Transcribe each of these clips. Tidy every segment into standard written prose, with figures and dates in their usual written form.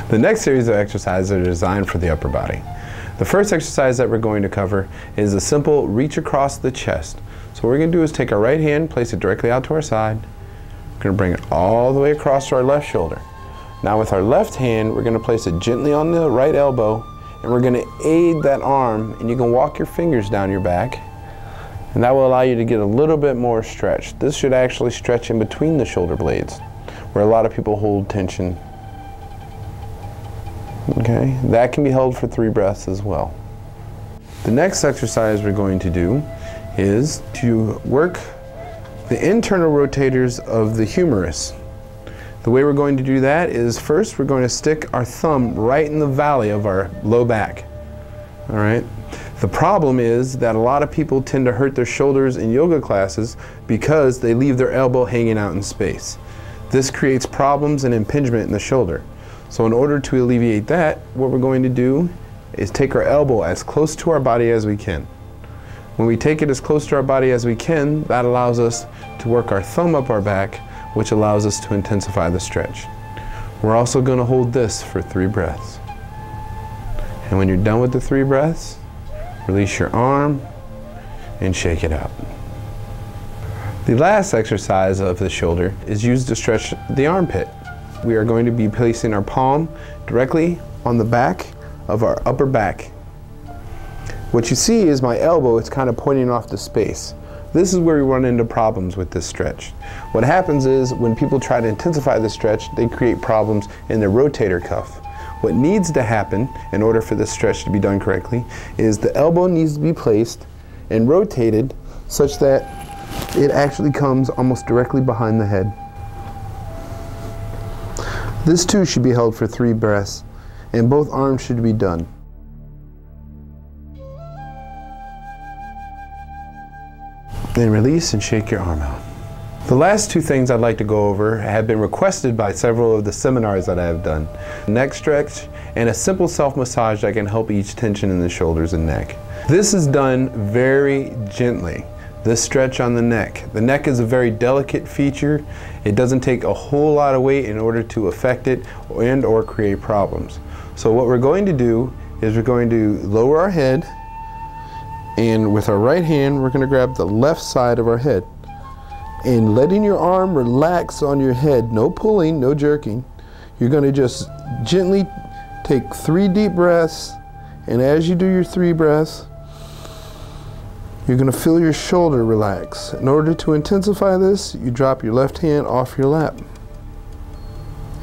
The next series of exercises are designed for the upper body. The first exercise that we're going to cover is a simple reach across the chest. So what we're going to do is take our right hand, place it directly out to our side. We're going to bring it all the way across to our left shoulder. Now with our left hand, we're going to place it gently on the right elbow, and we're going to aid that arm, and you can walk your fingers down your back, and that will allow you to get a little bit more stretch. This should actually stretch in between the shoulder blades, where a lot of people hold tension. Okay, that can be held for 3 breaths as well. The next exercise we're going to do is to work the internal rotators of the humerus. The way we're going to do that is first we're going to stick our thumb right in the valley of our low back. All right. The problem is that a lot of people tend to hurt their shoulders in yoga classes because they leave their elbow hanging out in space. This creates problems and impingement in the shoulder. So in order to alleviate that, what we're going to do is take our elbow as close to our body as we can. When we take it as close to our body as we can, that allows us to work our thumb up our back, which allows us to intensify the stretch. We're also going to hold this for 3 breaths. And when you're done with the 3 breaths, release your arm and shake it out. The last exercise of the shoulder is used to stretch the armpit. We are going to be placing our palm directly on the back of our upper back. What you see is my elbow is kind of pointing off to space. This is where we run into problems with this stretch. What happens is when people try to intensify the stretch, they create problems in their rotator cuff. What needs to happen in order for this stretch to be done correctly is the elbow needs to be placed and rotated such that it actually comes almost directly behind the head. This too should be held for 3 breaths, and both arms should be done. Then release and shake your arm out. The last 2 things I'd like to go over have been requested by several of the seminars that I have done. Neck stretch and a simple self-massage that can help ease tension in the shoulders and neck. This is done very gently. This stretch on the neck. The neck is a very delicate feature. It doesn't take a whole lot of weight in order to affect it and or create problems. So what we're going to do is we're going to lower our head, and with our right hand we're going to grab the left side of our head. And letting your arm relax on your head, no pulling, no jerking. You're going to just gently take 3 deep breaths, and as you do your 3 breaths, you're going to feel your shoulder relax. In order to intensify this, you drop your left hand off your lap.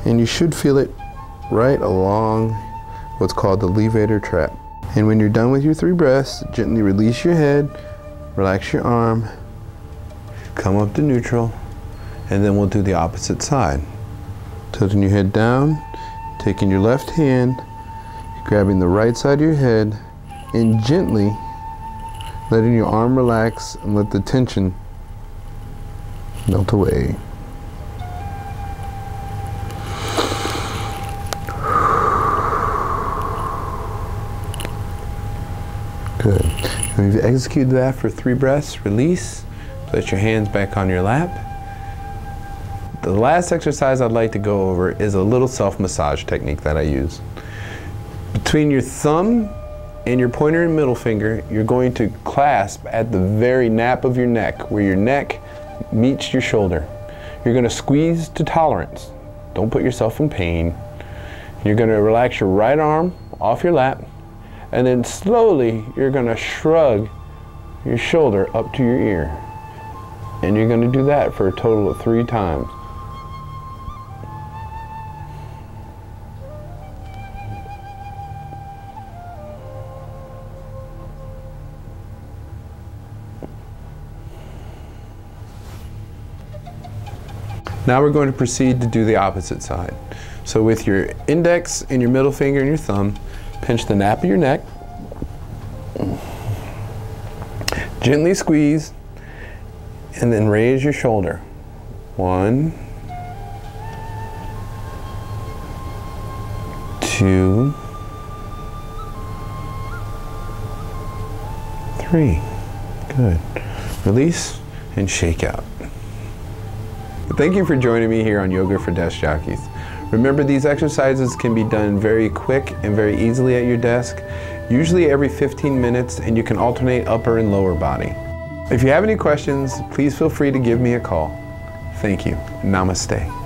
And you should feel it right along what's called the levator trap. And when you're done with your 3 breaths, gently release your head, relax your arm, come up to neutral, and then we'll do the opposite side. Tilting your head down, taking your left hand, grabbing the right side of your head, and gently letting your arm relax and let the tension melt away. Good. When you've executed that for 3 breaths, release, place your hands back on your lap. The last exercise I'd like to go over is a little self-massage technique that I use. Between your thumb and your pointer and middle finger, you're going to clasp at the very nape of your neck, where your neck meets your shoulder. You're going to squeeze to tolerance. Don't put yourself in pain. You're going to relax your right arm off your lap, and then slowly you're going to shrug your shoulder up to your ear. And you're going to do that for a total of 3 times. Now we're going to proceed to do the opposite side. So with your index and your middle finger and your thumb, pinch the nape of your neck, gently squeeze, and then raise your shoulder. 1, 2, 3. Good. Release and shake out. Thank you for joining me here on Yoga for Desk Jockeys. Remember, these exercises can be done very quick and very easily at your desk, usually every 15 minutes, and you can alternate upper and lower body. If you have any questions, please feel free to give me a call. Thank you. Namaste.